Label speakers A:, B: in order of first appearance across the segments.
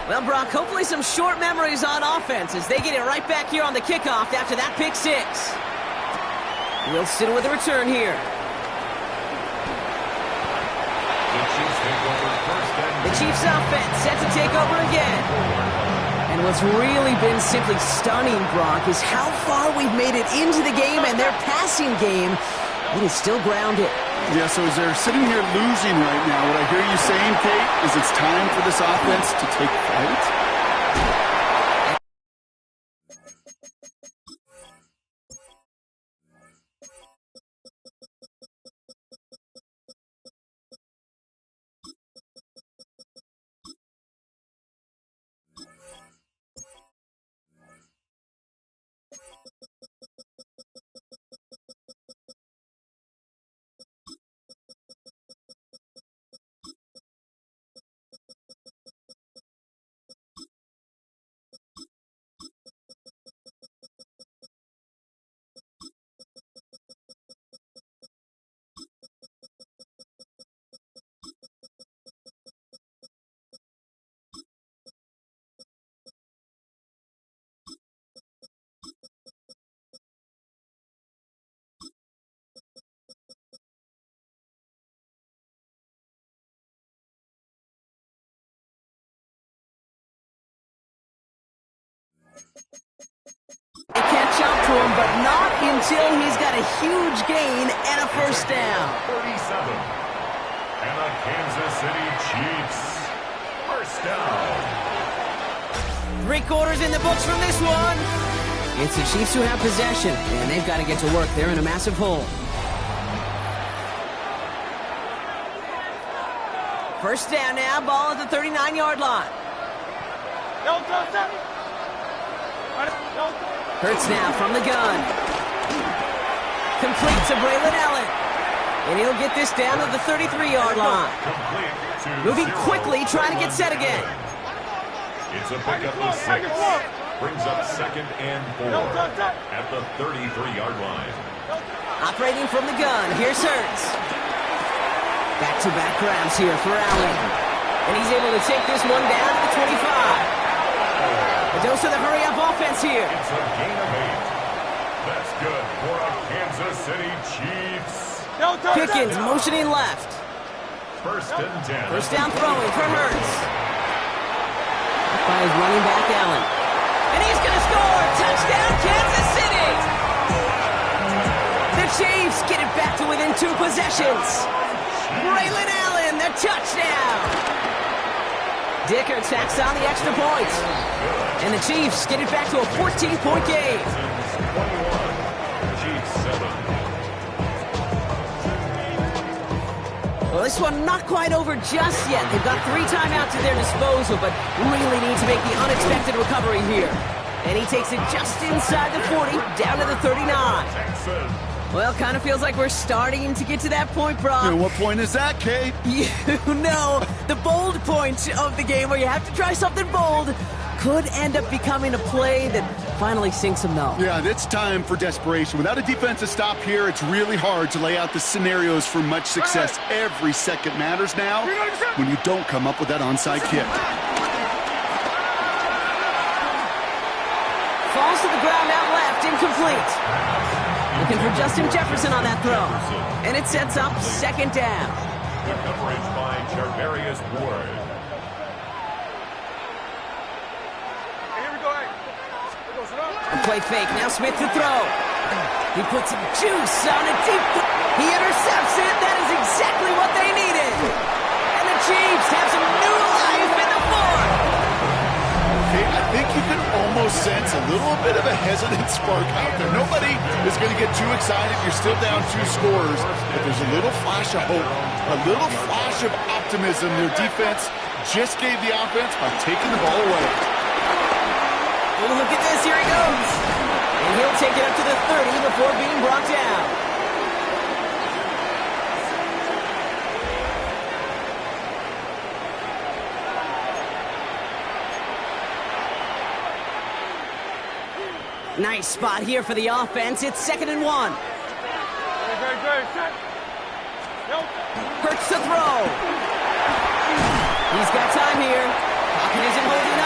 A: Well, Brock, hopefully some short memories on offense as they get it right back here on the kickoff after that pick six. Wilson with a return here. The Chiefs offense set to take over again. And what's really been simply stunning, Brock, is how far we've made it into the game, and their passing game, it is still grounded.
B: Yeah, so as they're sitting here losing right now, what I hear you saying, Kate, is it's time for this offense to take flight.
A: They catch up to him, but not until he's got a huge gain and a first down.
C: 37. And the Kansas City Chiefs. First down.
A: 3 quarters in the books from this one. It's the Chiefs who have possession, and they've got to get to work. They're in a massive hole. First down now, ball at the 39-yard line. Hurts now from the gun. Complete to Braylon Allen. And he'll get this down to the 33-yard line. Moving quickly, trying to get set again.
C: It's a pickup of 6. Brings up 2nd and 4 at the 33-yard line.
A: Operating from the gun, here's Hurts. Back-to-back grabs here for Allen. And he's able to take this one down to the 25. A dose of the hurry-up offense here.
C: It's a gain of 8. That's good for a Kansas City Chiefs.
A: Pickens motioning left.
C: First and 10.
A: First down throwing from Hurts. By his running back, Allen. And he's going to score! Touchdown, Kansas City! The Chiefs get it back to within 2 possessions. Braylon Allen, the touchdown! Dicker tacks on the extra point. And the Chiefs get it back to a 14-point game.
C: 21. Chiefs 7.
A: Well, this one not quite over just yet. They've got 3 timeouts at their disposal, but really need to make the unexpected recovery here. And he takes it just inside the 40, down to the 39. Well, kind of feels like we're starting to get to that point, Brock.
B: And what point is that, Kate?
A: You know, the bold point of the game where you have to try something bold could end up becoming a play that finally sinks them though.
B: Yeah, it's time for desperation. Without a defensive stop here, it's really hard to lay out the scenarios for much success. Every second matters now when you don't come up with that onside kick.
A: Falls to the ground out left, incomplete. Looking for Justin Jefferson on that throw. And it sets up 2nd down.
C: The coverage by Charvarius Ward.
A: A play fake, now Smith to throw. He puts some juice on a deep. He intercepts it. That is exactly what they needed. And the Chiefs have some new life in the 4th.
B: Okay, I think you can almost sense a little bit of a hesitant spark out there. Nobody is going to get too excited. You're still down 2 scores, but there's a little flash of hope, a little flash of optimism. Their defense just gave the offense by taking the ball away.
A: Oh, look at this. Here he goes. And he'll take it up to the 30 before being brought down. Nice spot here for the offense. It's 2nd and 1. Hurts to throw. He's got time here. Pocket isn't holding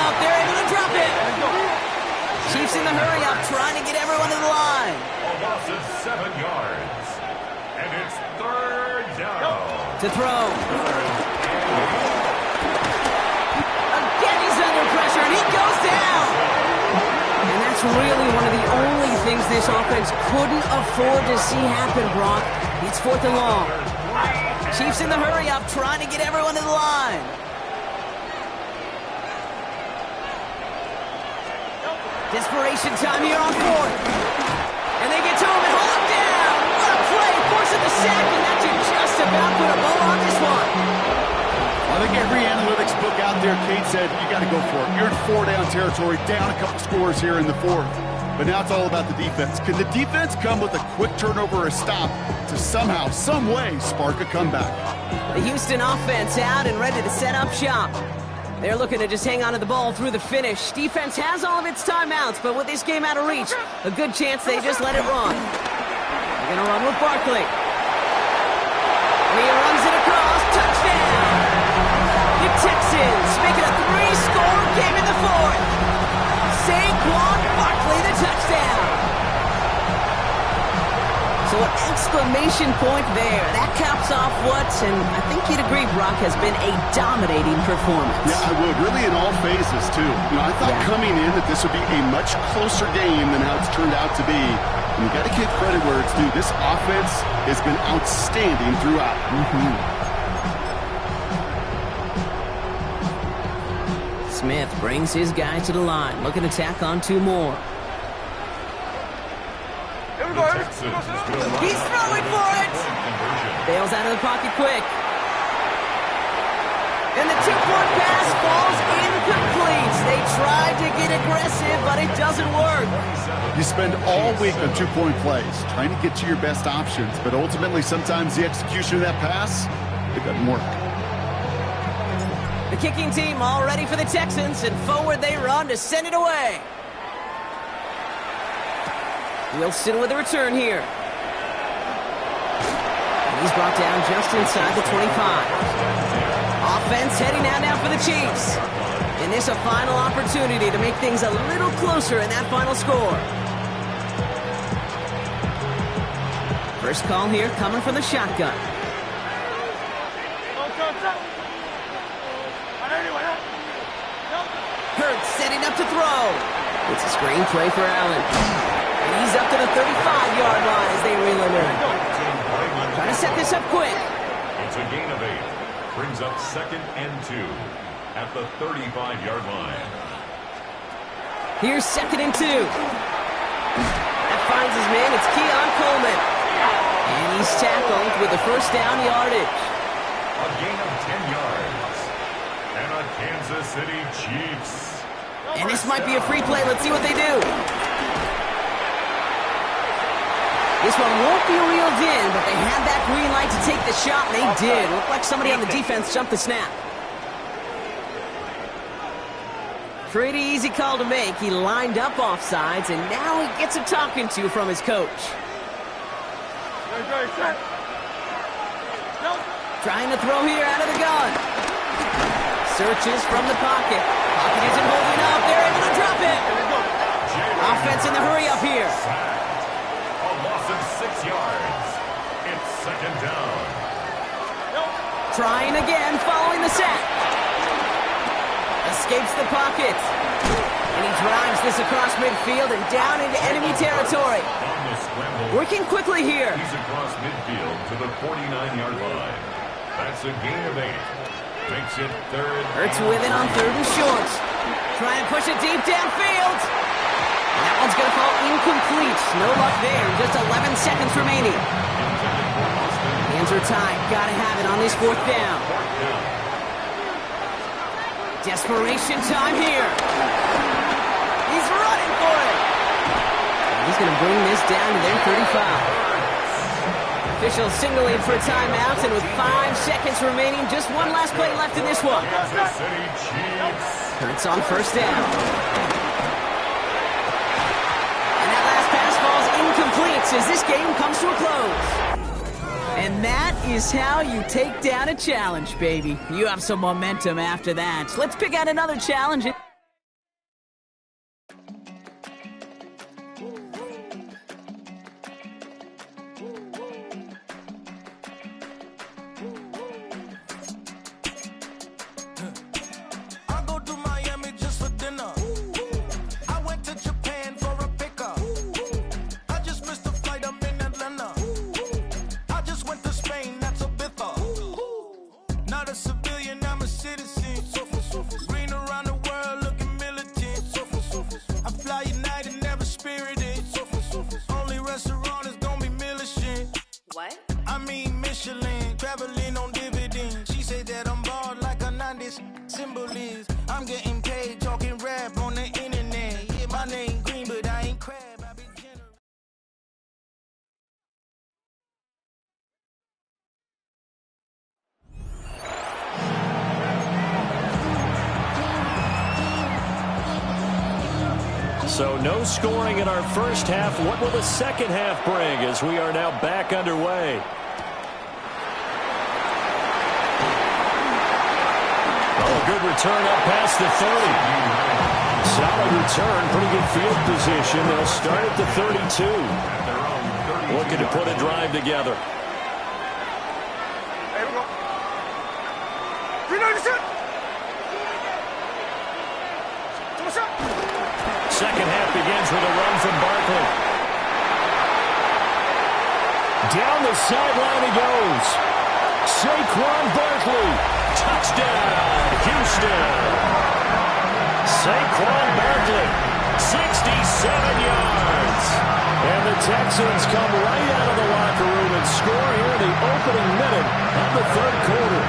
A: Chiefs in the hurry-up, trying to get everyone to the line.
C: A loss of 7 yards. And it's third down.
A: To throw. Again, he's under pressure, and he goes down. And that's really one of the only things this offense couldn't afford to see happen, Brock. It's 4th and long. Chiefs in the hurry-up, trying to get everyone to the line. Desperation time here on 4th. And they get to him and hold him down. What a play, forcing the sack, and that should just about put a bow on this one.
B: I think every analytics book out there, Kate said, you got to go for it. You're in 4-down territory, down a couple scores here in the 4th. But now it's all about the defense. Can the defense come with a quick turnover or a stop to somehow, some way, spark a comeback?
A: The Houston offense out and ready to set up shop. They're looking to just hang on to the ball through the finish. Defense has all of its timeouts, but with this game out of reach, a good chance they just let it run. They're going to run with Barkley. And he runs it across. Touchdown! The Texans make it a 3-score game in the 4th. Saquon Barkley, the touchdown. So an exclamation point there. That caps off what, and I think you'd agree, Brock, has been a dominating performance.
B: Yeah, I would. Really in all phases, too. You know, I thought coming in that this would be a much closer game than how it's turned out to be. And you got to give credit where it's due. This offense has been outstanding throughout.
A: Smith brings his guy to the line, looking to tack on 2 more. He's throwing for it! Bails out of the pocket quick. And the 2-point pass falls incomplete. They tried to get aggressive, but it doesn't work.
B: You spend all week on 2-point plays, trying to get to your best options, but ultimately sometimes the execution of that pass, it doesn't work.
A: The kicking team all ready for the Texans, and forward they run to send it away. Wilson with a return here. And he's brought down just inside the 25. Offense heading out now for the Chiefs. And this a final opportunity to make things a little closer in that final score. First call here coming from the shotgun. Hurts setting up to throw. It's a screen play for Allen. And he's up to the 35-yard line as they reel him in. Trying to set this up quick.
C: It's a gain of 8. Brings up 2nd and 2 at the 35-yard line.
A: Here's 2nd and 2. That finds his man. It's Keon Coleman. And he's tackled with the first down yardage.
C: A gain of 10 yards. And a Kansas City Chiefs.
A: And this might be a free play. Let's see what they do. This one won't be reeled in, but they had that green light to take the shot, and they did. Looked like somebody on the defense jumped the snap. Pretty easy call to make. He lined up offsides, and now he gets a talking to from his coach. Trying to throw here out of the gun. Searches from the pocket. Pocket isn't holding up. They're able to drop it. Offense in the hurry up here.
C: A loss of 6 yards. It's 2nd down.
A: Trying again, following the sack. Escapes the pocket. And he drives this across midfield and down into enemy territory.
C: On the scramble.
A: Working quickly here.
C: He's across midfield to the 49-yard line. That's a gain of 8. Makes it 3rd.
A: Hurts with it on 3rd and short. Trying to push it deep downfield. And that one's going to fall incomplete. No luck there. Just 11 seconds remaining. Hands are tied. Got to have it on this 4th down. Desperation time here. He's running for it. He's going to bring this down to their 35. Officials signaling for timeouts, and with 5 seconds remaining, just one last play left in this one.
C: Kansas City Chiefs.
A: Hurts on 1st down. And that last pass falls incomplete as this game comes to a close. And that is how you take down a challenge, baby. You have some momentum after that. Let's pick out another challenge.
D: Not a civilian, I'm a citizen. Green around the world, looking militant. I fly United, never spirited. Only restaurant is gonna be militant.
E: What?
D: I mean Michelin, traveling on dividends. She said that I'm bald like a 90s symbol is. I'm getting paid, talking rap on the internet. Yeah, my name Green, but I ain't crab. I be generous.
F: So no scoring in our first half. What will the second half bring as we are now back underway? Oh, good return up past the 30. Solid return, pretty good field position. They'll start at the 32. Looking to put a drive together. Second half begins with a run from Barkley. Down the sideline he goes. Saquon Barkley. Touchdown, Houston. Saquon Barkley, 67 yards. And the Texans come right out of the locker room and score here in the opening minute of the third quarter.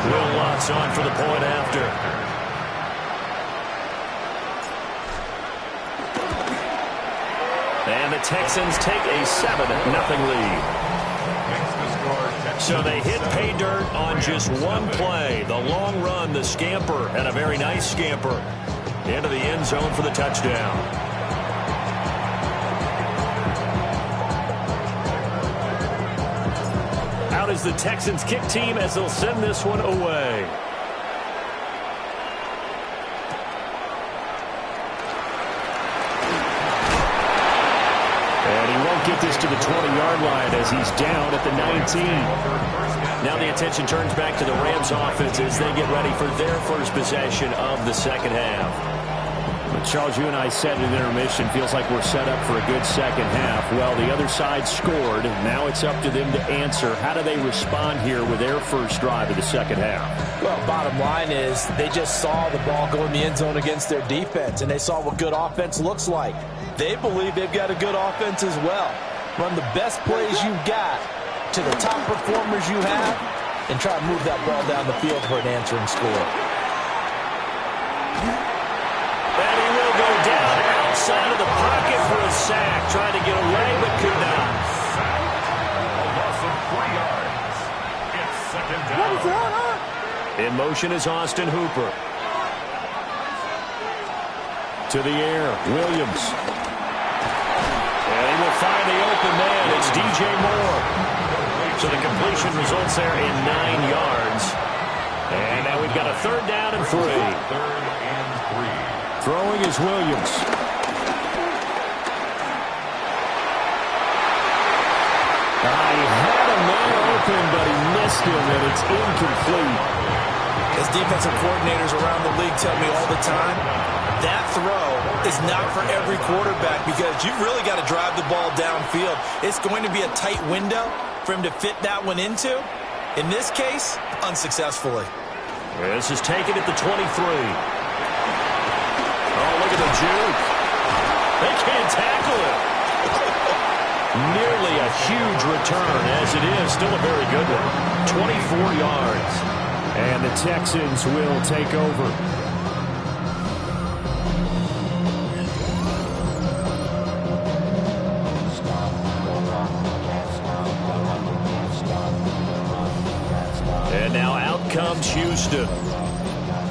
F: Will Lutz on for the point after. And the Texans take a 7-0 lead. So they hit pay dirt on just one play. The long run, the scamper, and a very nice scamper into the end zone for the touchdown. Out is the Texans kick team as they'll send this one away. And he won't get this to the 20-yard line as he's down at the 19. Now the attention turns back to the Rams offense as they get ready for their first possession of the second half. But Charles, you and I said in intermission, feels like we're set up for a good second half. Well, the other side scored. Now it's up to them to answer. How do they respond here with their first drive of the second half?
G: Well, bottom line is they just saw the ball go in the end zone against their defense, and they saw what good offense looks like. They believe they've got a good offense as well. Run the best plays you've got to the top performers you have and try to move that ball down the field for an answering score.
F: And he will go down outside of the pocket for a sack. Trying to get away, but could not.
C: A loss of 4 yards. It's second down.
F: In motion is Austin Hooper. To the air, Williams. And he will find the open man. It's DJ Moore. So the completion results there in 9 yards. And now we've got a third down and 3.
C: Third and 3.
F: Throwing is Williams. He had a man open, but he missed him, and it's incomplete.
G: As defensive coordinators around the league tell me all the time, that throw is not for every quarterback because you've really got to drive the ball downfield. It's going to be a tight window for him to fit that one into, In this case, unsuccessfully.
F: This is taken at the 23. Oh, look at the juke. They can't tackle it. Nearly a huge return, as it is. Still a very good one. 24 yards.
E: And the Texans will take over.
F: And now out comes Houston.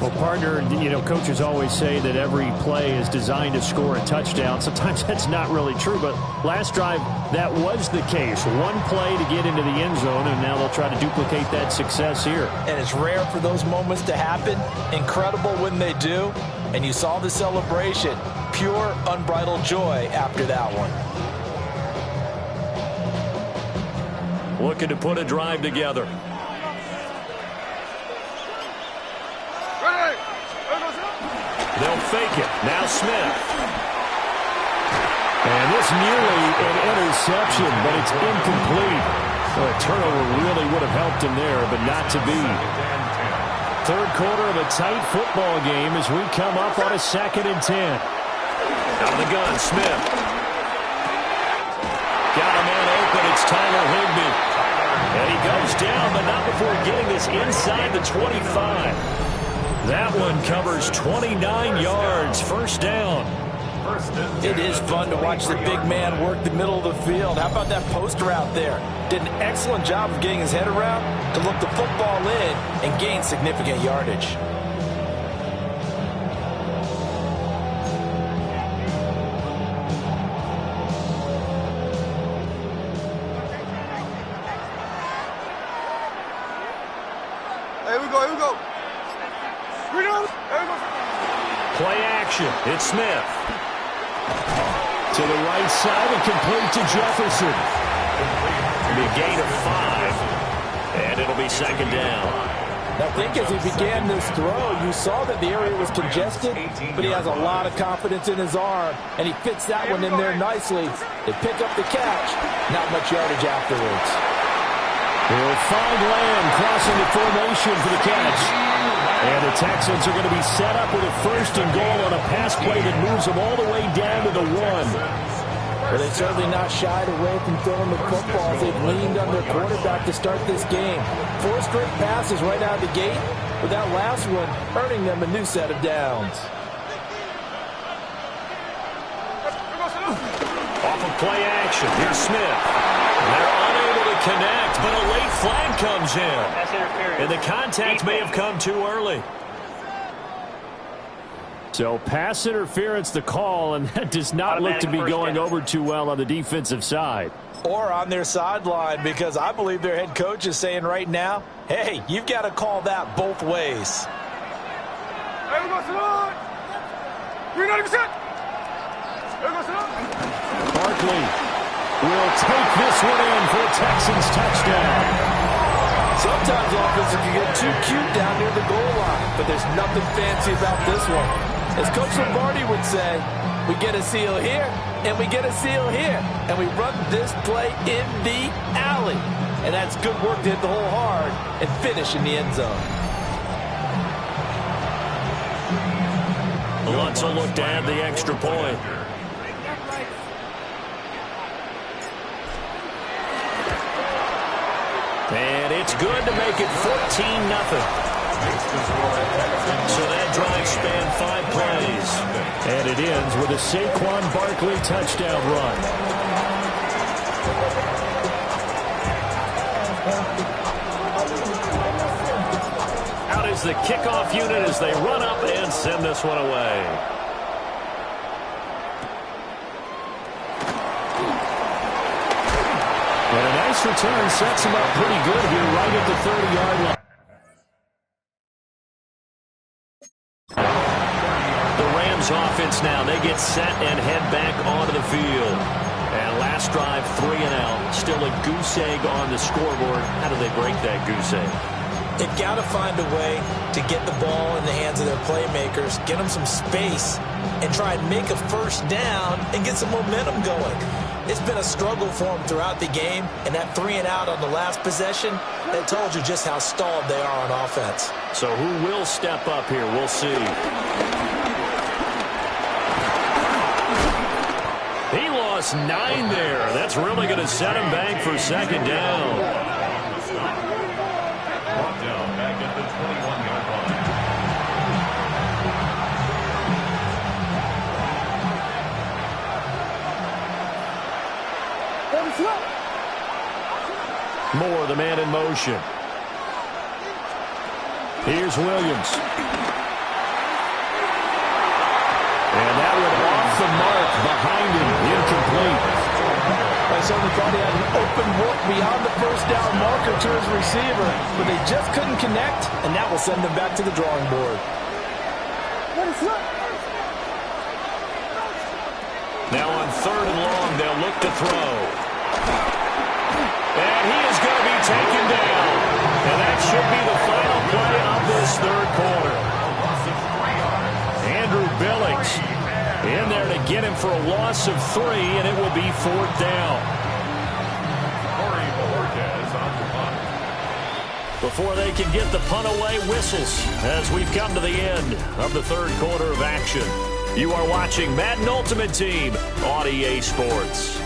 E: Well, partner, you know, coaches always say that every play is designed to score a touchdown. Sometimes that's not really true, but last drive, that was the case. One play to get into the end zone, and now they'll try to duplicate that success here.
G: And it's rare for those moments to happen. Incredible when they do. And you saw the celebration. Pure, unbridled joy after that one.
F: Looking to put a drive together. They'll fake it. Now Smith.
E: And this nearly an interception, but it's incomplete. Well, a turnover really would have helped him there, but not to be. Third quarter of a tight football game as we come up on a 2nd and 10.
F: Out of the gun, Smith. Got a man open. It's Tyler Higbee. And he goes down, but not before getting this inside the 25. That one covers 29 yards. First down.
G: It is fun to watch the big man work the middle of the field. How about that post route there? Did an excellent job of getting his head around to look the football in and gain significant yardage.
H: Here we go.
F: Play action. It's Smith.
E: To the right side and complete to Jefferson.
F: It'll be a gain of 5. And it'll be 2nd down.
G: I think as he began this throw, you saw that the area was congested, but he has a lot of confidence in his arm, and he fits that one in there nicely. They pick up the catch. Not much yardage afterwards.
E: They'll find Land crossing the formation for the catch. And the Texans are going to be set up with a 1st and goal on a pass play that moves them all the way down to the 1.
G: Well, they certainly not shied away from throwing the football. They've leaned on their quarterback to start this game. 4 straight passes right out of the gate, with that last one earning them a new set of downs.
F: Off of play action. Here's Smith. They're unable to connect, but a late flag comes in. And the contact may have come too early.
E: So pass interference the call, and that does not look to be going over too well on the defensive side.
G: Or on their sideline, because I believe their head coach is saying right now, hey, you've got to call that both ways.
E: Barkley will take this one in for a Texans touchdown.
G: Sometimes offenses can get too cute down near the goal line, but there's nothing fancy about this one. As Coach Lombardi would say, we get a seal here, and we get a seal here, and we run this play in the alley. And that's good work to hit the hole hard and finish in the end zone.
F: Lutz will look to add the extra point. And it's good to make it 14-0. So that drive spanned 5 plays.
E: And it ends with a Saquon Barkley touchdown run.
F: Out is the kickoff unit as they run up and send this one away.
E: And a nice return sets him up pretty good here right at the 30-yard line.
F: The Rams offense now, they get set and head back onto the field. And last drive, 3 and out. Still a goose egg on the scoreboard. How do they break that goose egg?
G: They've got to find a way to get the ball in the hands of their playmakers, get them some space, and try and make a first down and get some momentum going. It's been a struggle for them throughout the game, and that 3-and-out on the last possession, that told you just how stalled they are on offense.
F: So who will step up here? We'll see. He lost 9 there. That's really going to set him back for second down.
C: Brought down back at the 21-yard line.
F: Moore, the man in motion. Here's Williams. And that one off the mark behind him. Incomplete.
G: I certainly thought he had an open look beyond the first down marker to his receiver, but they just couldn't connect, and that will send them back to the drawing board.
F: Now on 3rd and long, they'll look to throw. And he is going to be taken down. And that should be the final play of this 3rd quarter. Andrew Billings in there to get him for a loss of 3, and it will be 4th down. Before they can get the punt away, whistles as we've come to the end of the 3rd quarter of action. You are watching Madden Ultimate Team on EA Sports.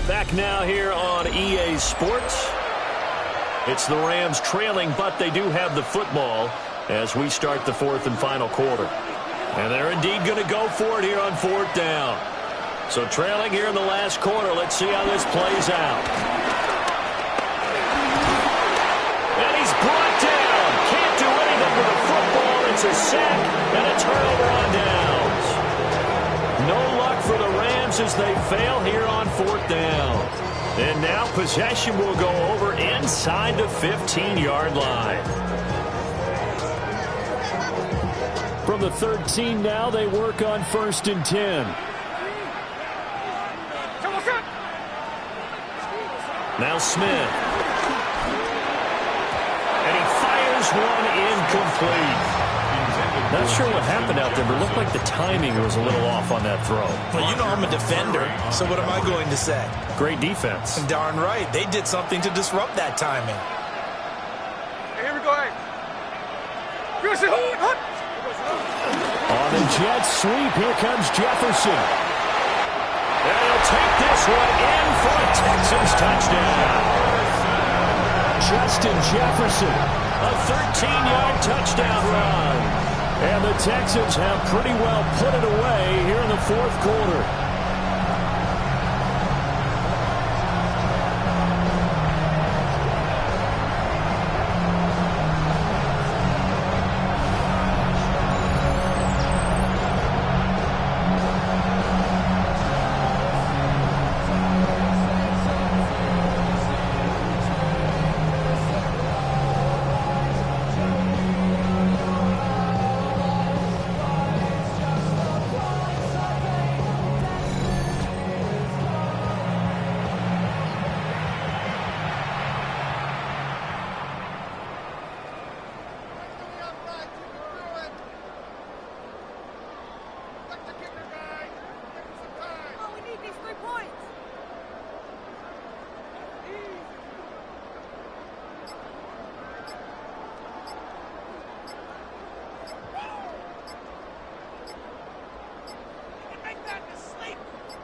F: Back now here on EA Sports. It's the Rams trailing, but they do have the football as we start the 4th and final quarter. And they're indeed going to go for it here on 4th down. So trailing here in the last quarter. Let's see how this plays out. And he's brought down. Can't do anything with the football. It's a sack and a turnover on downs. No luck for the Rams as they fail here on 4th down. And now possession will go over inside the 15-yard line. From the 13 now, they work on 1st and 10. Now Smith. And he fires one incomplete. Not sure what happened out there, but it looked like the timing was a little off on that throw.
G: Well, you know I'm a defender, so what am I going to say?
F: Great defense.
G: Darn right. They did something to disrupt that timing.
H: Hey, here we go, hey.
E: On the jet sweep, here comes Jefferson.
F: And he'll take this one in for a Texans touchdown.
E: Justin Jefferson.
F: A 13-yard touchdown run.
E: And the Texans have pretty well put it away here in the 4th quarter.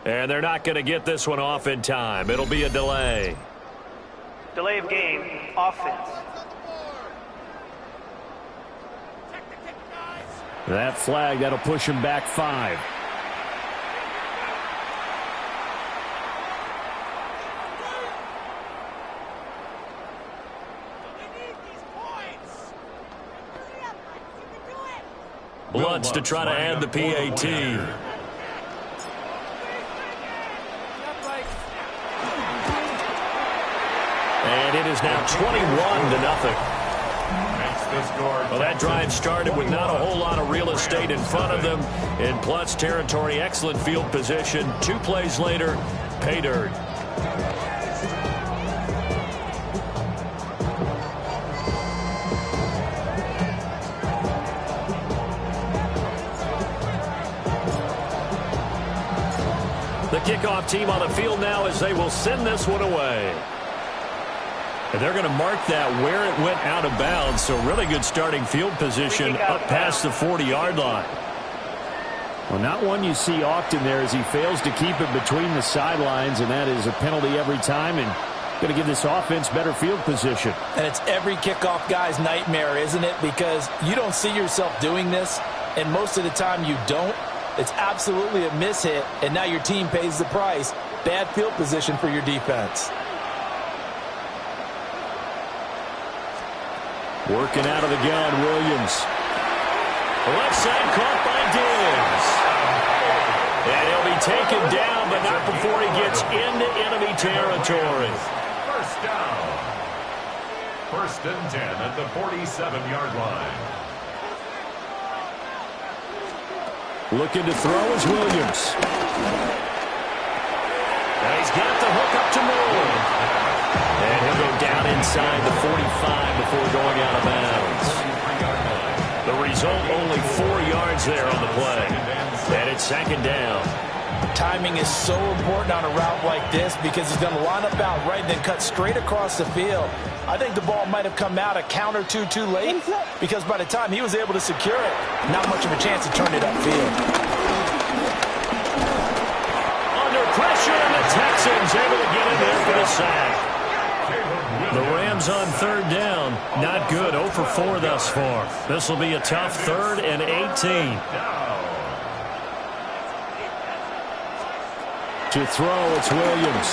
F: And they're not going to get this one off in time. It'll be a delay.
I: Delay of game, offense.
E: That flag, that'll push him back 5.
F: Bloods to try to add the PAT. And it is now 21-0. Well, that drive started with not a whole lot of real estate in front of them. In Bloods territory, excellent field position. 2 plays later, pay dirt. The kickoff team on the field now as they will send this one away. And they're going to mark that where it went out of bounds, so really good starting field position up past the 40-yard line.
E: Well, not one you see often there as he fails to keep it between the sidelines, and that is a penalty every time, and going to give this offense better field position.
G: And it's every kickoff guy's nightmare, isn't it? Because you don't see yourself doing this, and most of the time you don't. It's absolutely a mishit, and now your team pays the price. Bad field position for your defense.
E: Working out of the gun, Williams.
F: Left side caught by Diggs. And he'll be taken down, but not before he gets into enemy territory.
C: First down. 1st and 10 at the 47-yard line.
E: Looking to throw is Williams.
F: And he's got the hook up to Moore. And he'll go down inside the 45 before going out of bounds. The result, only 4 yards there on the play. And it's 2nd down.
G: Timing is so important on a route like this because he's going to line up out right and then cut straight across the field. I think the ball might have come out a count or two too late because by the time he was able to secure it, not much of a chance to turn it upfield.
F: Under pressure, and the Texans able to get in there for the sack. The Rams on 3rd down. Not good. 0 for 4 thus far. This will be a tough 3rd and 18.
E: To throw, it's Williams.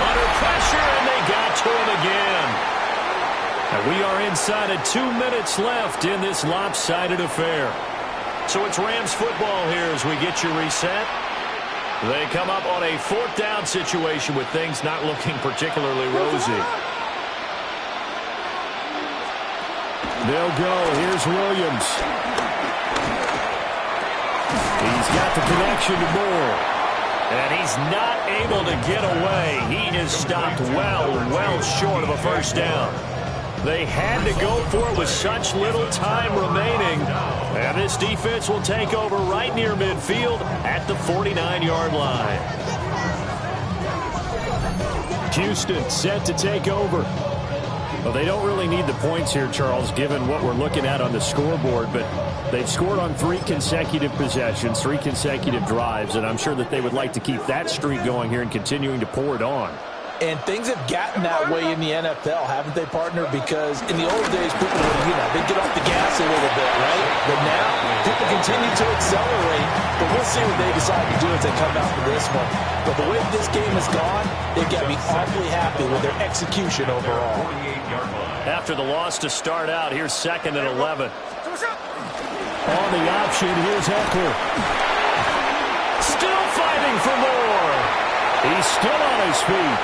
F: Under pressure, and they got to him again. And we are inside of 2 minutes left in this lopsided affair. So it's Rams football here as we get you reset. They come up on a 4th down situation with things not looking particularly rosy.
E: They'll go. Here's Williams. He's got the connection to Moore.
F: And he's not able to get away. He is stopped well short of a 1st down. They had to go for it with such little time remaining. And this defense will take over right near midfield at the 49-yard line.
E: Houston set to take over. Well, they don't really need the points here, Charles, given what we're looking at on the scoreboard. But they've scored on 3 consecutive possessions, 3 consecutive drives. And I'm sure that they would like to keep that streak going here and continuing to pour it on.
G: And things have gotten that way in the NFL, haven't they, partner? Because in the old days, people would, they'd get off the gas a little bit, right? But now, people continue to accelerate. But we'll see what they decide to do as they come out for this one. But the way this game has gone, they've got to be awfully happy with their execution overall.
F: After the loss to start out, here's 2nd and 11.
E: On the option, here's Eckler.
F: Still fighting for more.
E: He's still on his feet.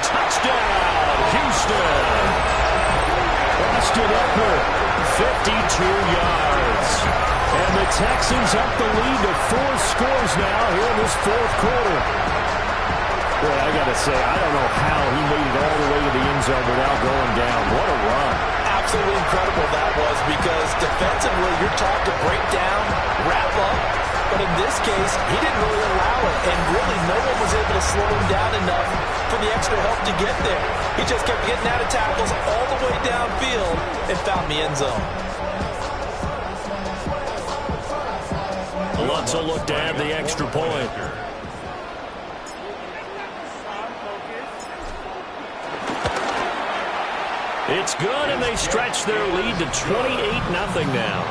F: Touchdown, Houston.
E: Austin Eckler,
F: 52 yards.
E: And the Texans up the lead to 4 scores now here in this 4th quarter. Boy, I got to say, I don't know how he made it all the way to the end zone without going down. What a run.
G: Absolutely incredible that was because defensively, you're taught to break down, wrap up. But in this case, he didn't really allow it, and really no one was able to slow him down enough for the extra help to get there. He just kept getting out of tackles all the way downfield and found the end zone.
F: Lutz will look to add the extra point. It's good, and they stretch their lead to 28-0 now.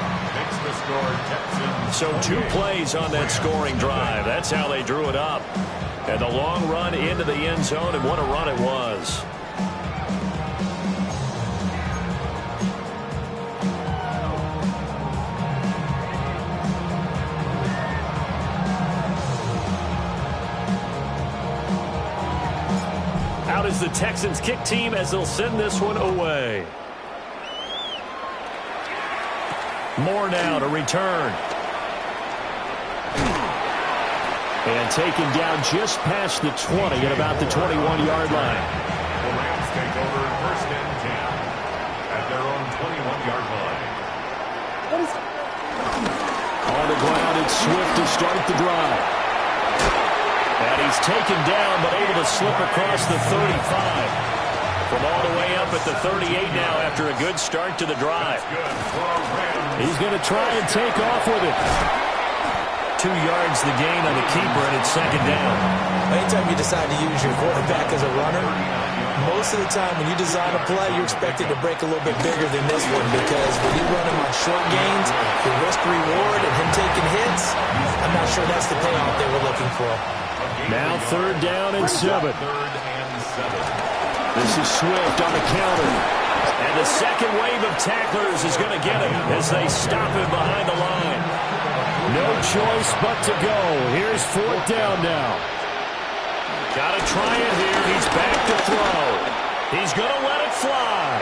F: So 2 plays on that scoring drive. That's how they drew it up. And the long run into the end zone, and what a run it was. Out is the Texans kick team as they'll send this one away. Moore now to return.
E: And taken down just past the 20 at about the 21-yard line.
C: The Rams take over 1st and 10 at their own 21-yard line.
E: On the ground, it's to start the drive. And he's taken down, but able to slip across the 35. From all the way up at the 38 now after a good start to the drive. He's going to try and take off with it. 2 yards the gain on the keeper, and it's second down.
G: Anytime you decide to use your quarterback as a runner, most of the time when you design a play, you're expected to break a little bit bigger than this one, because when you run him on short gains, the risk-reward and him taking hits, I'm not sure that's the payoff they were looking for.
E: Now 3rd down and 7. This is Swift on the counter. And the second wave of tacklers is going to get him as they stop him behind the line. No choice but to go. Here's 4th down now. Got to try it here. He's back to throw. He's going to let it fly.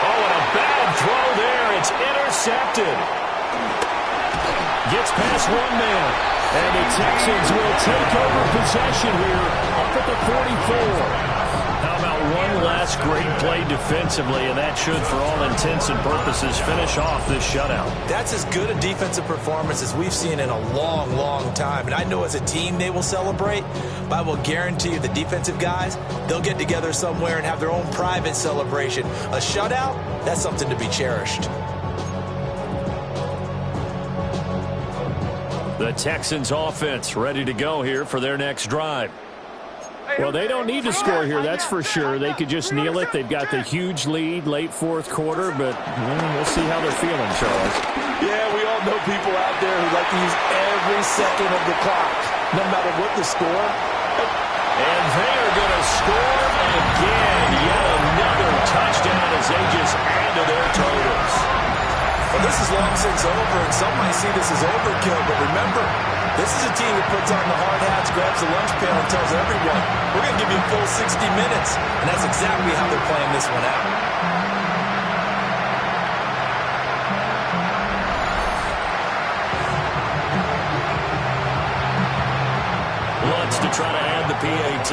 E: Oh, and a bad throw there. It's intercepted. Gets past one man. And the Texans will take over possession here up at the 44. How about one last great play defensively, and that should, for all intents and purposes, finish off this shutout.
G: That's as good a defensive performance as we've seen in a long, long time. And I know as a team they will celebrate, but I will guarantee you the defensive guys, they'll get together somewhere and have their own private celebration. A shutout, that's something to be cherished.
E: The Texans offense ready to go here for their next drive. Well, they don't need to score here, that's for sure. They could just kneel it. They've got the huge lead late 4th quarter, but we'll see how they're feeling, Charles.
G: Yeah, we all know people out there who like to use every second of the clock, no matter what the score.
E: And they are going to score again. Yet another touchdown as they just add to their totals.
G: Well, this is long since over, and some might see this as overkill, but remember, this is a team that puts on the hard hats, grabs the lunch pail, and tells everyone, we're going to give you a full 60 minutes. And that's exactly how they're playing this one out.
E: Lutz to try to add the PAT.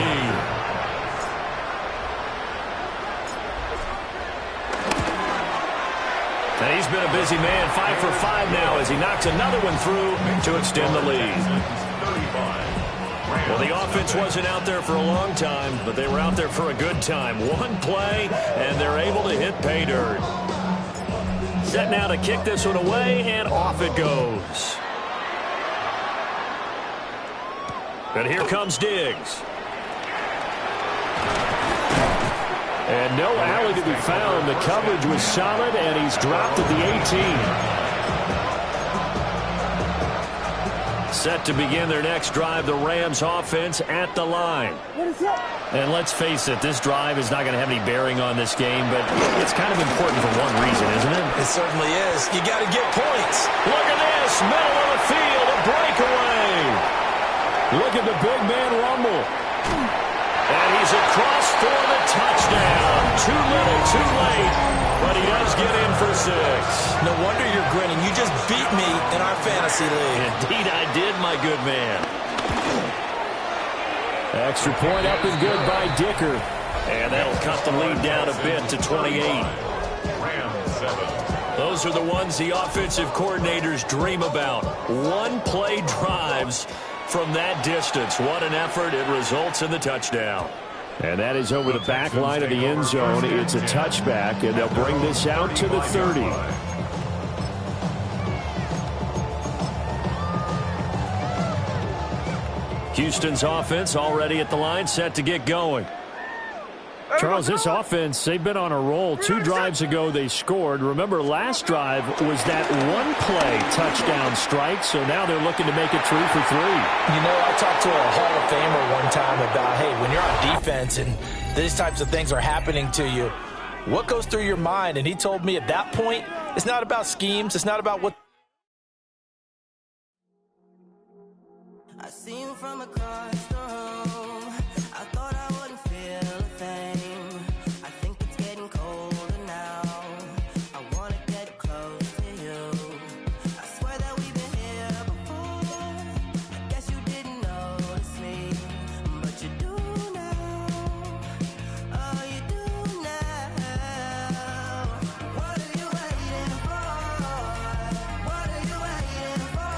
E: And he's been a busy man, 5 for 5 now as he knocks another one through to extend the lead. Well, the offense wasn't out there for a long time, but they were out there for a good time. One play, and they're able to hit pay dirt. Set now to kick this one away, and off it goes. But here comes Diggs. And no alley to be found. The coverage was solid, and he's dropped at the 18. Set to begin their next drive, the Rams offense at the line. And let's face it, this drive is not going to have any bearing on this game, but it's kind of important for one reason, isn't it?
G: It certainly is. You got to get points.
E: Look at this, middle of the field, a breakaway. Look at the big man rumble. And he's across for the touchdown. Too little, too late, but he does get in for 6.
G: No wonder you're grinning. You just beat me in our fantasy league.
E: Indeed I did, my good man. Extra point up and good by Dicker. And that'll cut the lead down a bit to 28. Those are the ones the offensive coordinators dream about. One-play drives from that distance. What an effort. It results in the touchdown. And that is over the back line of the end zone. It's a touchback, and they'll bring this out to the 30. Houston's offense already at the line, set to get going. Charles, this offense, they've been on a roll. 2 drives ago, they scored. Remember, last drive was that one-play touchdown strike, so now they're looking to make it 3 for 3.
G: You know, I talked to a Hall of Famer one time about, hey, when you're on defense and these types of things are happening to you, what goes through your mind? And he told me at that point, it's not about schemes. It's not about what.
D: I see you from across the room. I thought I wouldn't feel a thing. I think it's getting colder now. I wanna get close to you. I swear that we've been here before. I guess you didn't notice me, but you do now. Oh, you do now. What are you waiting for? What are you waiting for?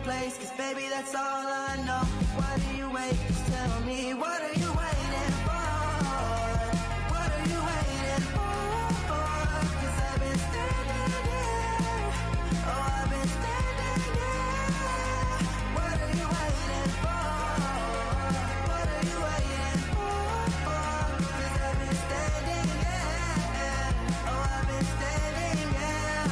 D: place, 'cause baby, that's all I know. Why do you wait? Just tell me, what are you waiting for? What are you waiting for? 'Cause I've been standing here. Oh, I've been standing here. What are you waiting for? What are you waiting for? 'Cause I've been standing here. Oh, I've been standing here.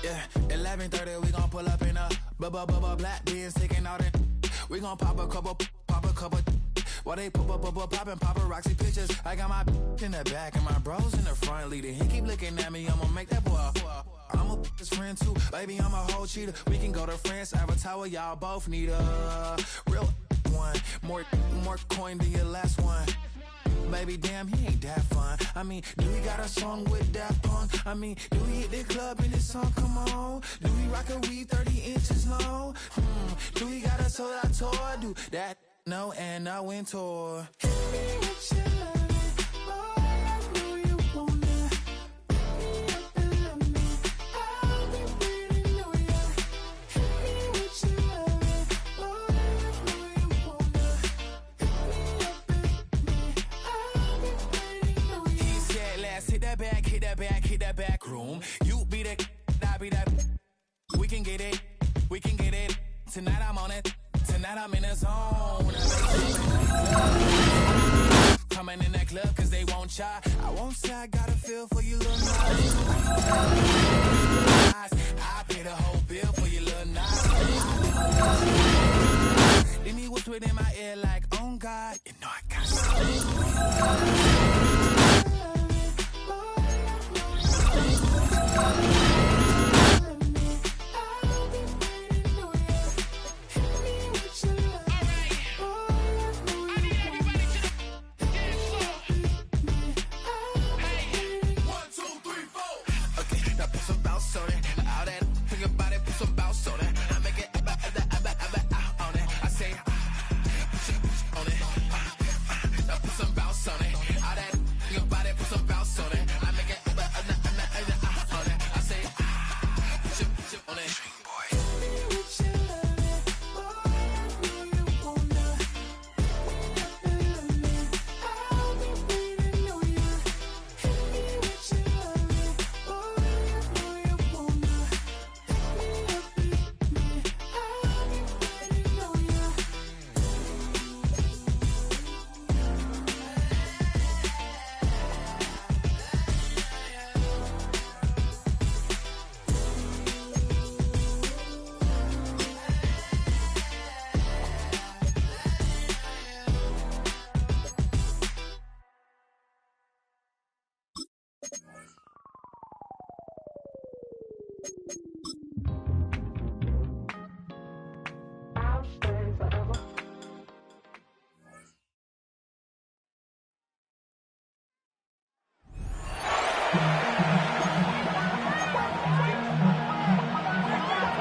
D: Yeah, 11:30, we gon' pull up in a black beans sticking out it. We gon' pop a couple. While they poppin' paparazzi pictures. I got my in the back and my bros in the front leading. He keep looking at me, I'ma make that boy. I'm a his friend too, baby, I'm a whole cheater. We can go to France, Avatar, y'all both need a real one. More coin than your last one. Baby, damn, he ain't that fun. I mean, do he got a song with that punk? I mean, do he hit the club in his song? Come on. Do he rock a weed 30 inches long? Do he got a soul I tour? Do that? No, and I went tour. Hit that back room. You be the, I be that. We can get it. Tonight I'm on it. Tonight I'm in the zone. Coming in that club 'cause they won't try. I won't say I got a feel for you, little nice. I pay the whole bill for you, little nice. Then he whispered in my ear like, oh God, you know I got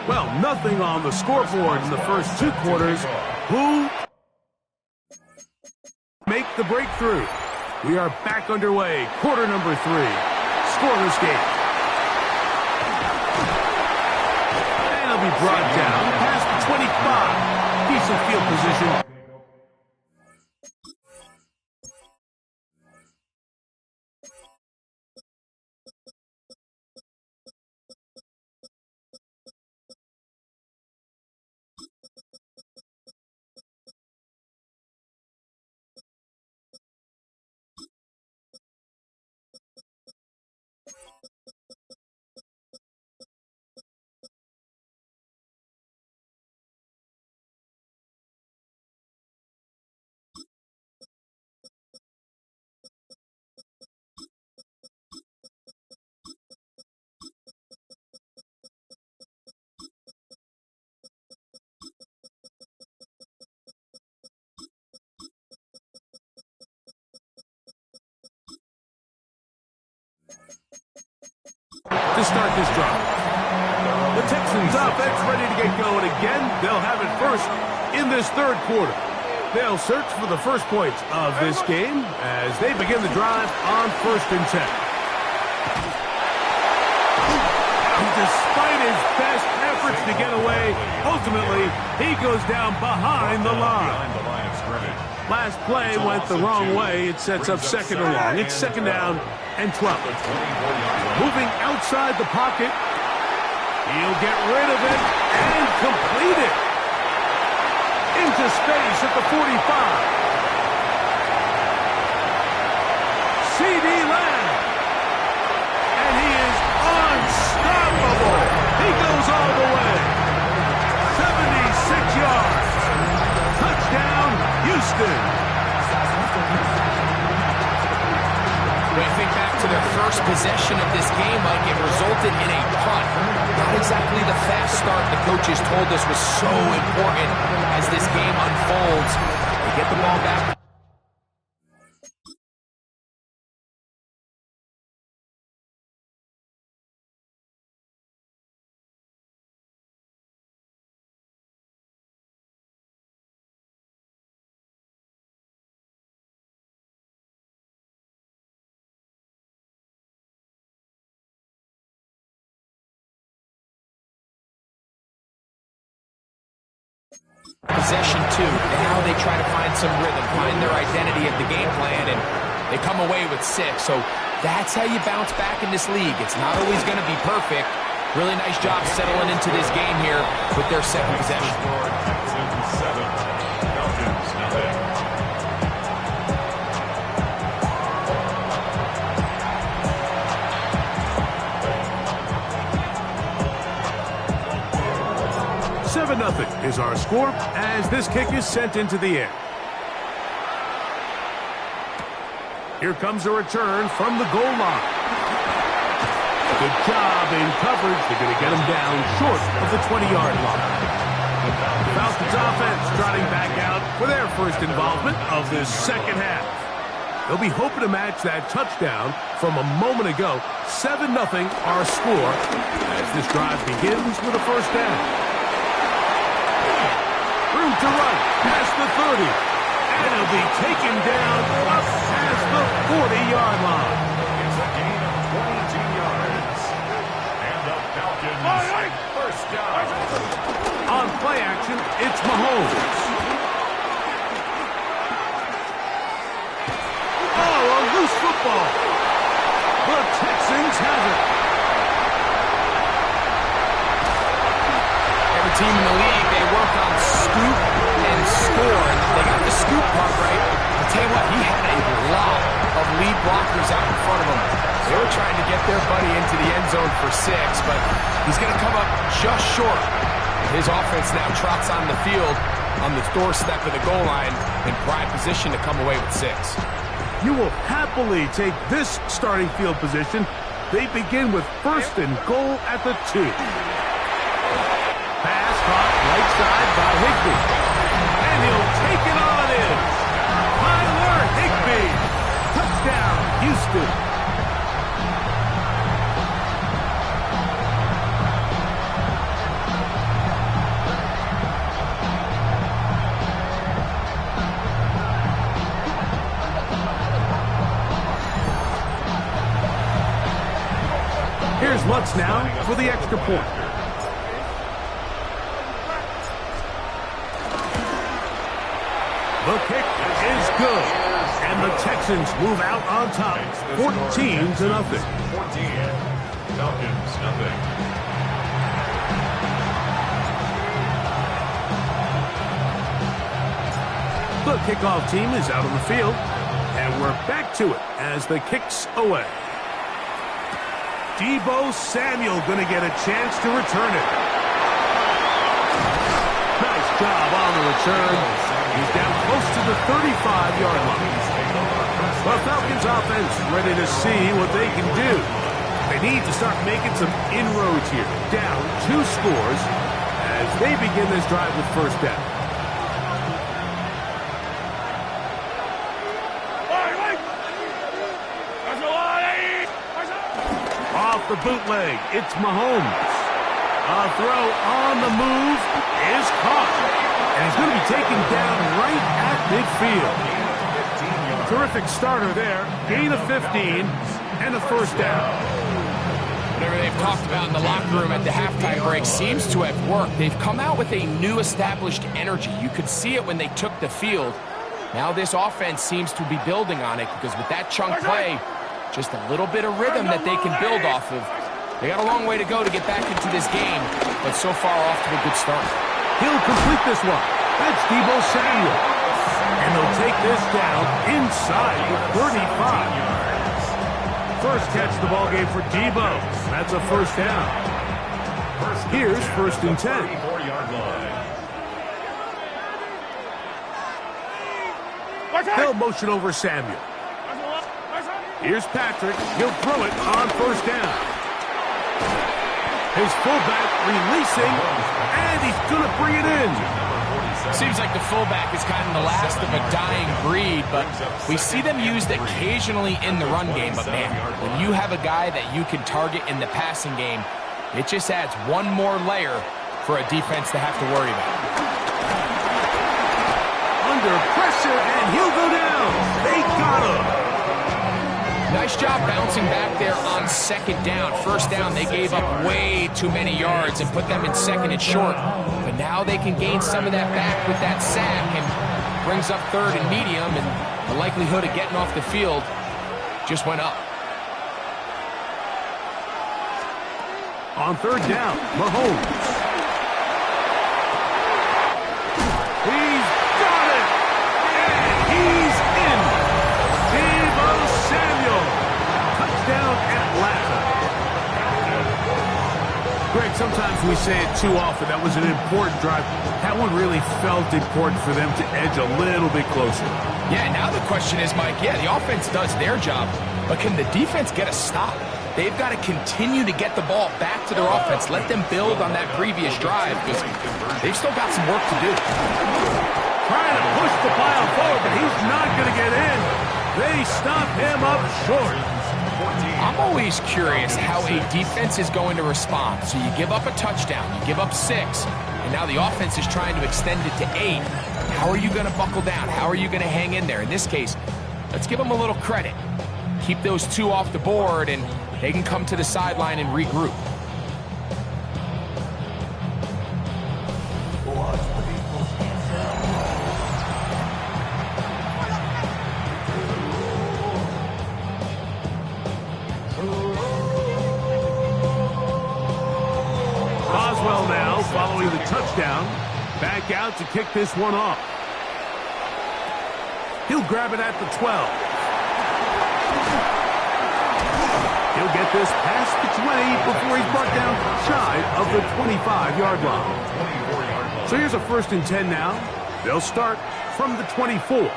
J: Well, nothing on the scoreboard in the first two quarters. Who make the breakthrough? We are back underway. Quarter number 3. Scoreless game. And it'll be brought down past the 25. Decent field position. start this drive. The Texans offense ready to get going again. They'll have it first in this third quarter. They'll search for the first points of this game as they begin the drive on 1st and 10. Despite his best efforts to get away, ultimately, he goes down behind the line. Last play went the wrong way. It sets up 2nd and long. It's 2nd down and 12. Moving outside the pocket. He'll get rid of it and complete it. Into space at the 45. C.D. Lamb. And he is unstoppable. He goes all the way. 76 yards. Touchdown, Houston.
K: When you think back to their first possession of this game, Mike, it resulted in a punt. Not exactly the fast start the coaches told us was so important as this game unfolds. They get the ball back. Possession 2, now they try to find some rhythm, find their identity of the game plan, and they come away with 6. So that's how you bounce back in this league. It's not always going to be perfect. Really nice job settling into this game here with their 2nd possession.
J: 7-0 is our score as this kick is sent into the air. Here comes a return from the goal line. Good job in coverage. They're going to get him down short of the 20-yard line. Falcons offense trotting back out for their first involvement of this 2nd half. They'll be hoping to match that touchdown from a moment ago. 7-0 our score as this drive begins with a 1st down. Room to run past the 30. And he'll be taken down up past the 40-yard line.
C: It's a gain of 22 yards. And the Falcons, 1st down.
J: On play action, it's Mahomes. Oh, a loose football. The Texans have it.
K: Every team in the league, they work on scoop and score. They got the scoop part right. I'll tell you what, he had a lot of lead blockers out in front of him. They were trying to get their buddy into the end zone for 6, but he's going to come up just short. His offense now trots on the field on the doorstep of the goal line in prime position to come away with 6.
J: You will happily take this starting field position. They begin with 1st and goal at the 2. Pass caught right side by Higbee. And he'll take it on in. Tyler Higbee. Touchdown, Houston. Here's Lutz now for the extra point. The kick is good. And the Texans move out on top, 14-0. 14.
C: Falcons, nothing.
J: The kickoff team is out on the field, and we're back to it as the kick's away. Deebo Samuel going to get a chance to return it. Nice job on the return. He's down close to the 35-yard line. The Falcons offense ready to see what they can do. They need to start making some inroads here. Down 2 scores as they begin this drive with 1st down. Off the bootleg. It's Mahomes. A throw on the move is caught. And he's going to be taken down right at midfield. Terrific starter there. Gain of 15 and a first down.
K: Whatever they've talked about in the locker room at the halftime break seems to have worked. They've come out with a new established energy. You could see it when they took the field. Now this offense seems to be building on it because with that chunk play, just a little bit of rhythm that they can build off of. They got a long way to go to get back into this game, but so far off to a good start.
J: He'll complete this one. That's Deebo Samuel. And they'll take this down inside the 35. First catch the ball game for Deebo. That's a first down. Here's 1st and 10. They'll motion over Samuel. Here's Patrick. He'll throw it on first down. His fullback releasing, and he's going to bring it in.
K: Seems like the fullback is kind of the last of a dying breed, but we see them used occasionally in the run game. But man, when you have a guy that you can target in the passing game, it just adds one more layer for a defense to have to worry about.
J: Under pressure, and he'll go down. They got him.
K: Nice job bouncing back there on 2nd down. 1st down, they gave up way too many yards and put them in 2nd and short. But now they can gain some of that back with that sack and brings up 3rd and medium, and the likelihood of getting off the field just went up.
J: On 3rd down, Mahomes. He's got it! And he's in! Deebo Samuel! Touchdown Atlanta. Greg, sometimes we say it too often. That was an important drive. That one really felt important for them to edge a little bit closer.
K: Yeah, now the question is, Mike, yeah, the offense does their job, but can the defense get a stop? They've got to continue to get the ball back to their offense. Let them build on that previous drive because they've still got some work to do.
J: Trying to push the pile forward, but he's not going to get in. They stop him up short.
K: I'm always curious how a defense is going to respond. So you give up a touchdown, you give up 6, and now the offense is trying to extend it to 8. How are you going to buckle down? How are you going to hang in there? In this case, let's give them a little credit. Keep those 2 off the board, and they can come to the sideline and regroup.
J: Boswell now following the touchdown. Back out to kick this one off. He'll grab it at the 12. He'll get this past the 20 before he's brought down shy of the 25-yard line. So here's a 1st and 10 now. They'll start from the 24.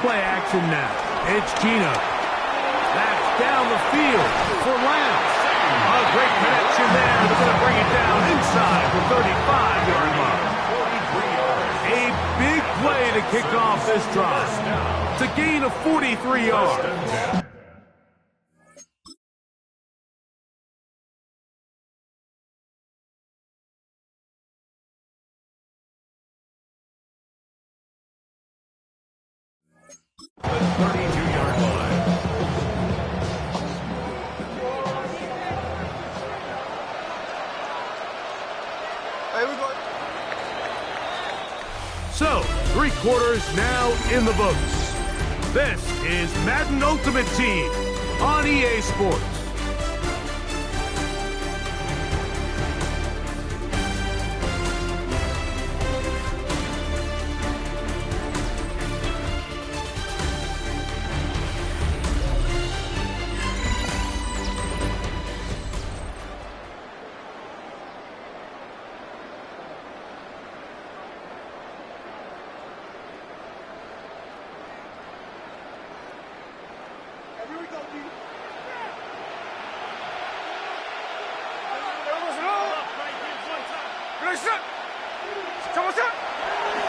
J: Play action now. It's Gino. That's down the field for Lance. A great connection there. They're going to bring it down inside the 35-yard line. A big play to kick off this drive. To gain of 43 yards.
C: The 32-yard line.
H: Hey, we go.
J: So, 3 quarters now in the books. This is Madden Ultimate Team on EA Sports.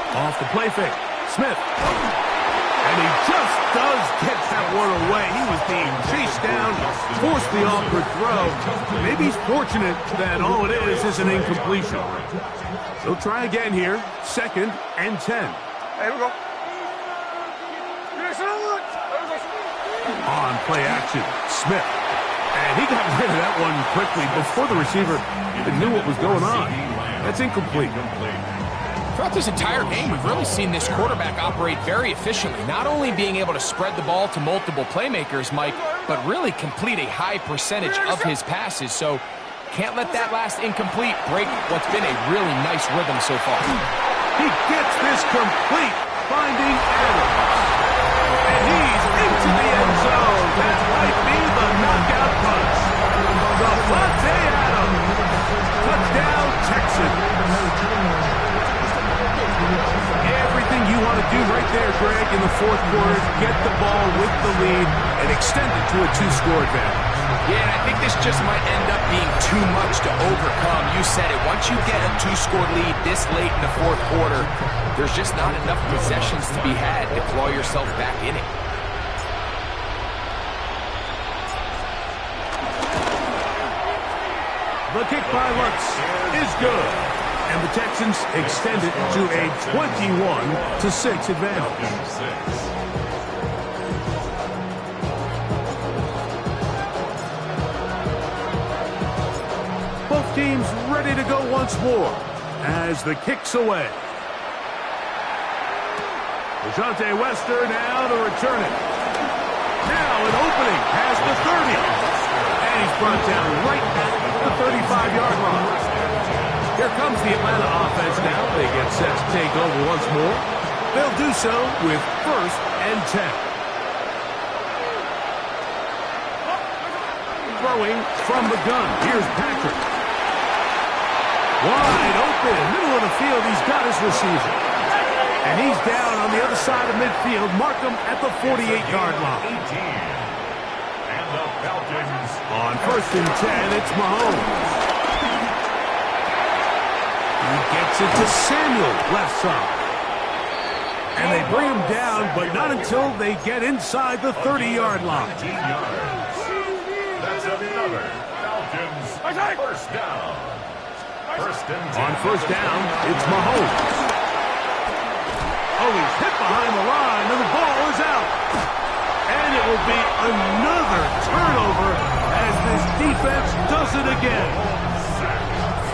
J: Off the play fake. Smith. And he just does get that one away. He was being chased down down, force the awkward throw. Maybe he's fortunate that all it is an incompletion. He'll try again here, 2nd and 10.
H: Here we go.
J: On play action, Smith. And he got rid of that one quickly before the receiver even knew what was going on. That's incomplete.
K: Throughout this entire game, we've really seen this quarterback operate very efficiently, not only being able to spread the ball to multiple playmakers, Mike, but really complete a high percentage of his passes. So can't let that last incomplete break what's been a really nice rhythm so far.
J: He gets this complete, finding Adams. And he's into the end zone. That might be the knockout punch. Davante Adams. Touchdown, Texans. Everything you want to do right there, Greg, in the 4th quarter is get the ball with the lead and extend it to a 2-score advantage.
K: Yeah, and I think this just might end up being too much to overcome. You said it. Once you get a 2-score lead this late in the 4th quarter, there's just not enough possessions to be had to claw yourself back in it.
J: The kick by Lutz is good. And the Texans extend it to a 21-6 advantage. Both teams ready to go once more as the kick's away. Dejounte Wester now to return it. Now an opening past the 30. And he's brought down right at the 35-yard line. Here comes the Atlanta offense now. They get set to take over once more. They'll do so with 1st and 10. Throwing from the gun. Here's Patrick. Wide open, middle of the field. He's got his receiver. And he's down on the other side of midfield. Mark him at the 48-yard line.
C: And the Falcons.
J: On 1st and 10, it's Mahomes. He gets it to Samuel, left side. And they bring him down, but not until they get inside the 30-yard line.
C: 15 yards. That's another Falcons 1st down. 1st and 10.
J: On 1st down, it's Mahomes. Oh, he's hit behind the line, and the ball is out. And it will be another turnover as this defense does it again.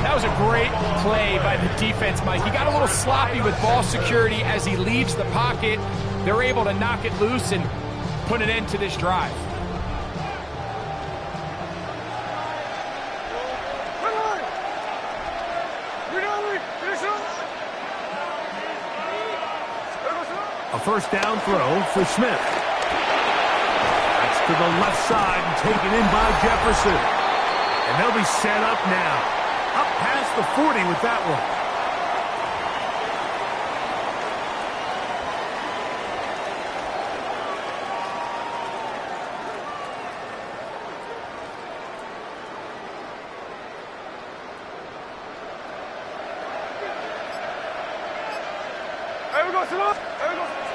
K: That was a great play by the defense, Mike. He got a little sloppy with ball security as he leaves the pocket. They're able to knock it loose and put an end to this drive.
J: A 1st down throw for Smith. That's to the left side and taken in by Jefferson. And they'll be set up now. Up past the 40 with that one.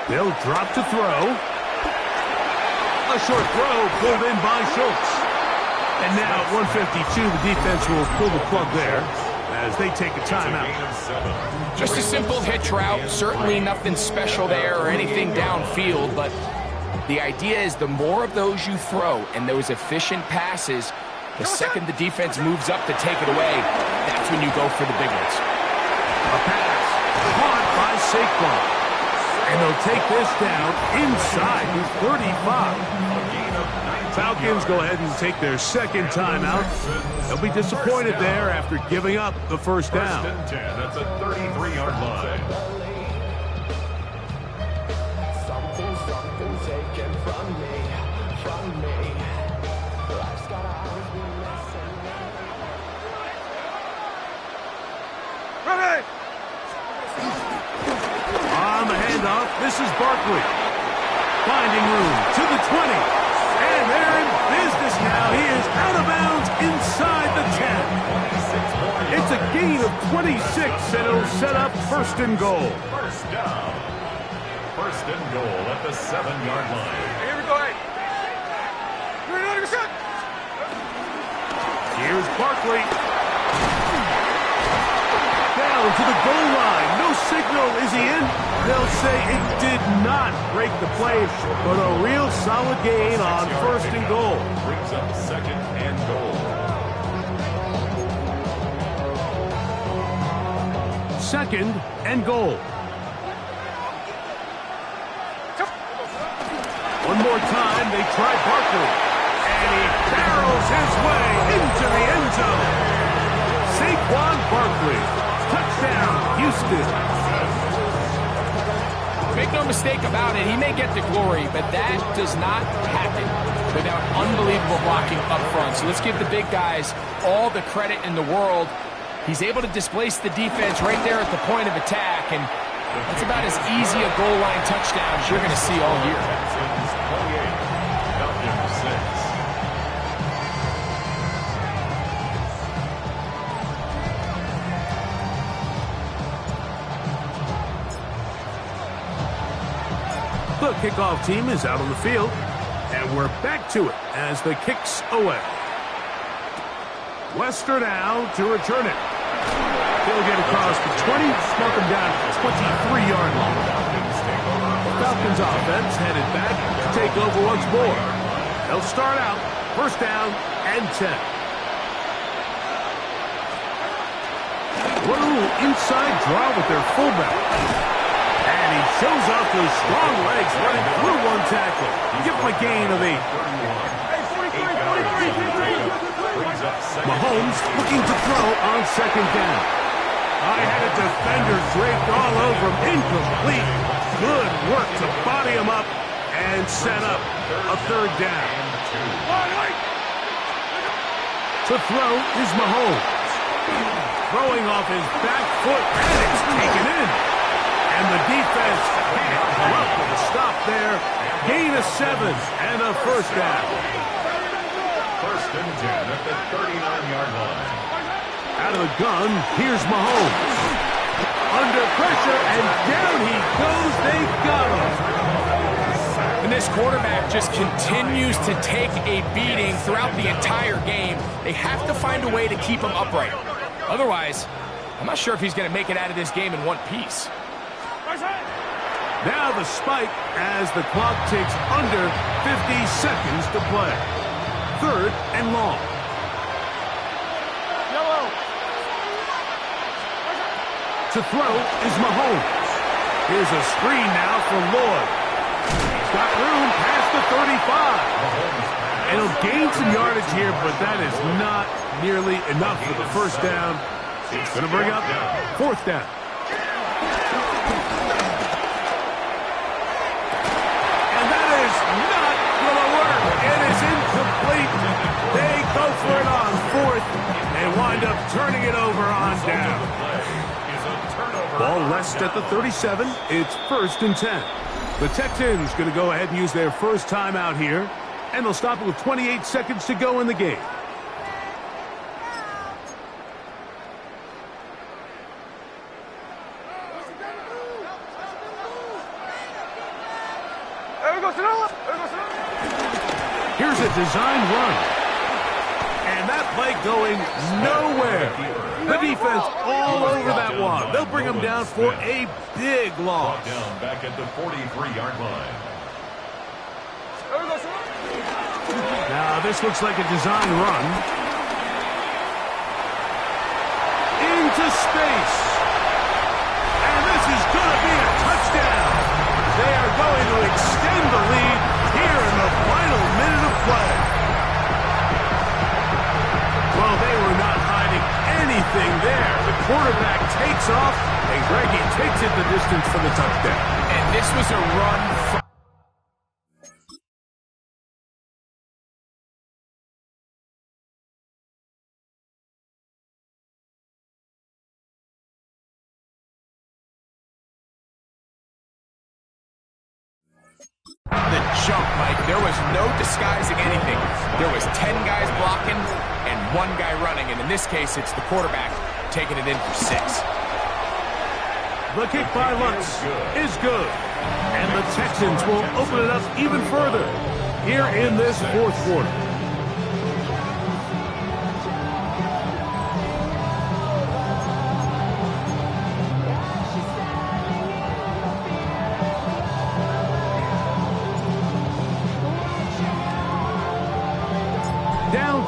J: They'll drop to throw. A short throw pulled in by Schultz. And now at 152, the defense will pull the plug there as they take a timeout.
K: Just a simple hitch route. Certainly nothing special there or anything downfield, but the idea is the more of those you throw and those efficient passes, the second the defense moves up to take it away, that's when you go for the big ones.
J: A pass caught by Saquon. And they'll take this down inside the 35. Falcons go ahead and take their 2nd timeout. They'll be disappointed there after giving up the 1st down.
C: 1st and 10. That's a 33-yard line.
L: Something taken from me. Life's got always been messing me.
H: Ready!
J: On the handoff, this is Barkley. Finding room to the 20. And they're in business now. He is out of bounds inside the 10. It's a gain of 26, and it'll set up 1st and goal.
C: 1st down. 1st and goal at the 7-yard line.
H: Here we go. Hey. You're 90%.
J: Here's Barkley. Down to the goal line. No signal. Is he in? They'll say it did not break the play, but a real solid gain on first and goal.
C: Brings up second and goal.
J: Second and goal. One more time, they try Barkley. And he barrels his way into the end zone. Saquon Barkley. Touchdown, Houston.
K: Make no mistake about it, he may get the glory, but that does not happen without unbelievable blocking up front. So let's give the big guys all the credit in the world. He's able to displace the defense right there at the point of attack, and that's about as easy a goal line touchdown as you're going to see all year.
J: The kickoff team is out on the field, and we're back to it as the kick's away. Wester now to return it. He'll get across the 20, mark him down at the 23-yard line. The Falcons offense headed back to take over once more. They'll start out first down and 10. What a little inside draw with their fullback. And he shows off those strong legs running through one tackle. Give him a gain of 8. Mahomes looking to throw on second down. I had a defender draped all over him. Incomplete. Good work to body him up and set up a third down. To throw is Mahomes. Throwing off his back foot, and it's taken in. And the defense can't come up with a stop there. Gain of 7 and a first down.
C: First and 10 at the 39-yard line.
J: Out of the gun, here's Mahomes. Under pressure, and down he goes. They got him.
K: And this quarterback just continues to take a beating throughout the entire game. They have to find a way to keep him upright. Otherwise, I'm not sure if he's going to make it out of this game in one piece.
J: Now the spike as the clock ticks under 50 seconds to play. Third and long. To throw is Mahomes. Here's a screen now for Lloyd. He's got room past the 35. And he'll gain some yardage here, but that is not nearly enough for the first down. It's going to bring up fourth down. They go for it on fourth and wind up turning it over on down. Ball rests at the 37. It's first and 10. The Texans going to go ahead and use their first timeout here, and they'll stop it with 28 seconds to go in the game. Here's a design run. And that play going nowhere. The defense all over that one. They'll bring them down for a big loss.
C: Down back at the 43-yard line.
J: Now this looks like a design run. Into space. And this is going to be a touchdown. They are going to extend the lead here in the final minute of play. Well, they were not hiding anything there. The quarterback takes off, and Greggy takes it the distance for the touchdown.
K: And this was a run from... The jump, Mike, there was no disguising anything. There was 10 guys blocking and 1 guy running, and in this case, it's the quarterback taking it in for 6.
J: The kick by Lutz is good, and the Texans will open it up even further here in this fourth quarter.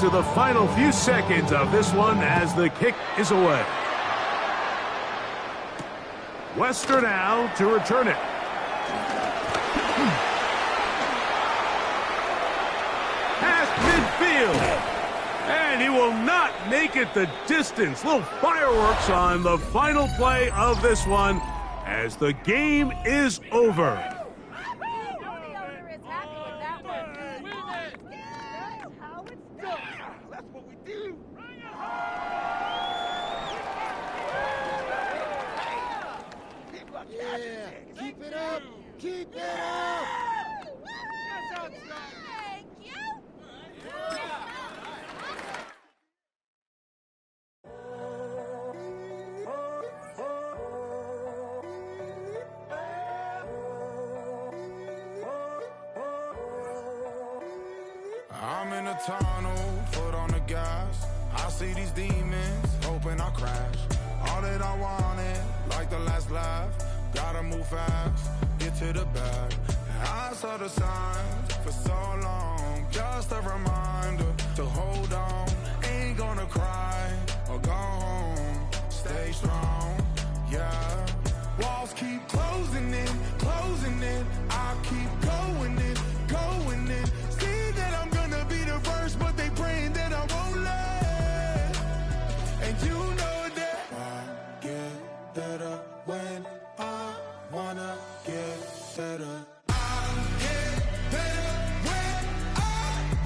J: to the final few seconds of this one as the kick is away. Wester now to return it. Past midfield. And he will not make it the distance. Little fireworks on the final play of this one as the game is over.
M: Keep it up! Keep it up!
L: Thank you!
D: I'm in a tunnel, foot on the gas. I see these demons, hoping I crash. All that I wanted, like the last laugh. Gotta move fast, get to the bag. I saw the signs for so long. Just a reminder to hold on. Ain't gonna cry or go home. Stay strong, yeah. Walls keep closing in, closing in. I keep going in, going in. See that I'm gonna be the first, but they praying that I won't let. And you know that I get better when I wanna get better. I get better when I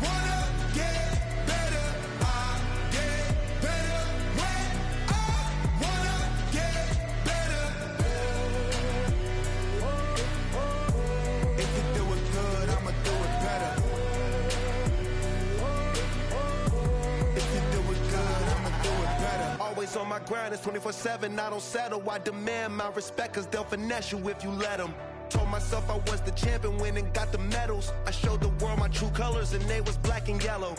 D: wanna get better. I get better when I wanna get better. If you do it good, I'ma do it better. If you do it good, I'ma do it better.
N: Always on my grind, it's 24/7, I don't settle. I demand my respect, cause they'll finesse you if you let them. Told myself I was the champion, went and got the medals. I showed the world my true colors and they was black and yellow.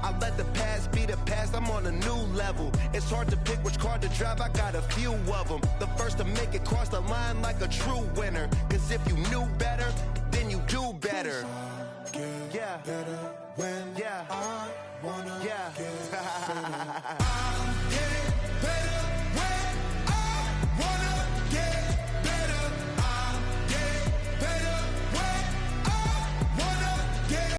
N: I let the past be the past, I'm on a new level. It's hard to pick which car to drive, I got a few of them. The first to make it cross the line like a true winner. Cause if you knew better, then you do better.
D: Get better when I wanna get